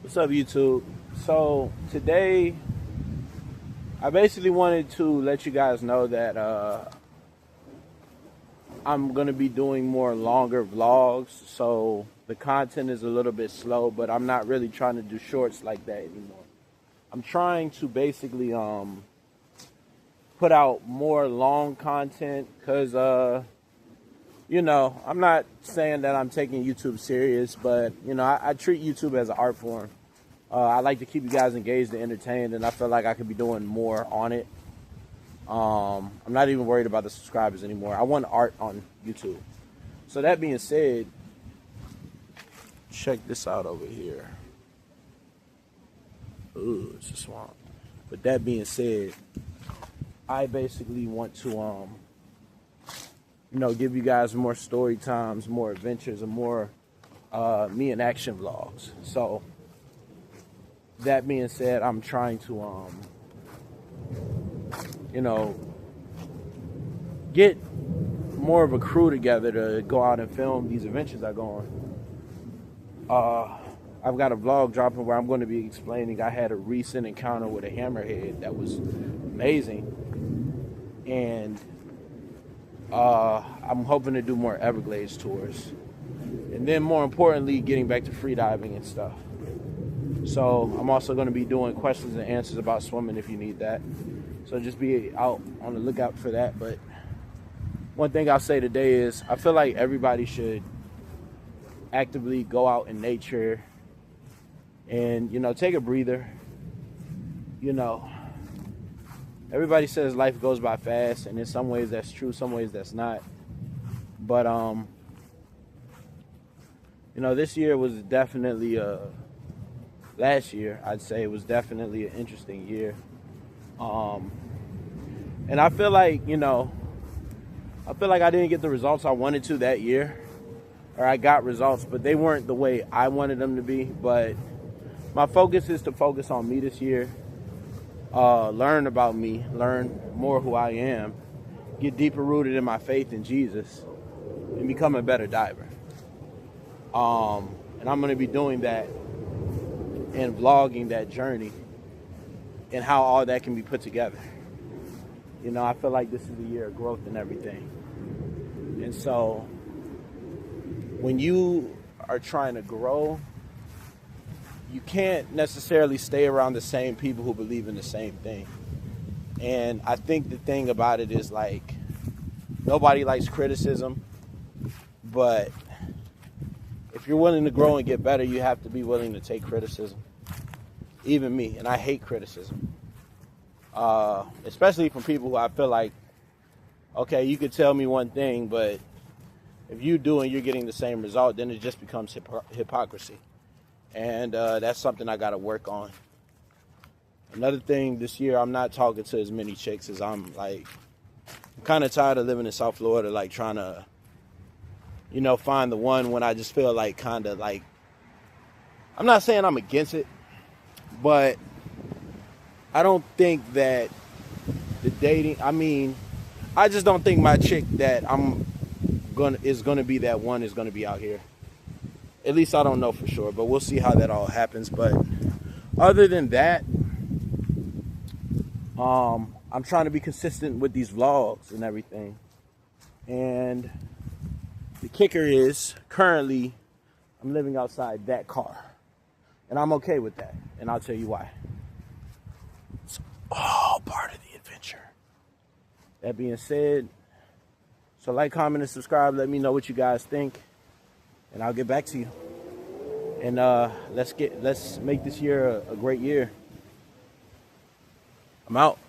What's up, YouTube? So today, I basically wanted to let you guys know that I'm gonna be doing more longer vlogs. So the content is a little bit slow, but I'm not really trying to do shorts like that anymore. I'm trying to basically put out more long content because I'm not saying that I'm taking YouTube serious, but I treat YouTube as an art form. I like to keep you guys engaged and entertained, and I feel like I could be doing more on it. I'm not even worried about the subscribers anymore. I want art on YouTube. So that being said, check this out over here. Ooh, it's a swamp. But that being said, I basically want to give you guys more story times, more adventures, and more me in action vlogs. So that being said, I'm trying to get more of a crew together to go out and film these adventures I go on. I've got a vlog dropping where I'm going to be explaining I had a recent encounter with a hammerhead that was amazing, and I'm hoping to do more Everglades tours, and then more importantly, getting back to freediving and stuff. So I'm also going to be doing questions and answers about swimming if you need that. So just be out on the lookout for that. But one thing I'll say today is I feel like everybody should actively go out in nature and, take a breather. Everybody says life goes by fast, and in some ways that's true, some ways that's not. But, this year was definitely, last year, I'd say it was definitely an interesting year. And I feel like, I didn't get the results I wanted to that year. Or I got results, but they weren't the way I wanted them to be. But my focus is to focus on me this year. Learn about me, learn more who I am, get deeper rooted in my faith in Jesus, and become a better diver. And I'm going to be doing that and vlogging that journey and how all that can be put together. I feel like this is a year of growth and everything. And so when you are trying to grow, you can't necessarily stay around the same people who believe in the same thing. And I think the thing about it is, like, nobody likes criticism, but if you're willing to grow and get better, you have to be willing to take criticism. Even me, and I hate criticism. Especially from people who I feel like, okay, you could tell me one thing, but if you do and you're getting the same result, then it just becomes hypocrisy. And that's something I got to work on. Another thing this year, I'm not talking to as many chicks as I'm kind of tired of living in South Florida, like trying to, find the one when I just feel like kind of like, I'm not saying I'm against it, but I don't think that the dating, I just don't think my chick that is gonna be that one is gonna be out here. At least I don't know for sure, but we'll see how that all happens. But other than that, I'm trying to be consistent with these vlogs and everything. And the kicker is, currently, I'm living outside that car. And I'm okay with that. And I'll tell you why. It's all part of the adventure. That being said, so like, comment, and subscribe. Let me know what you guys think. And I'll get back to you. And let's make this year a great year. I'm out.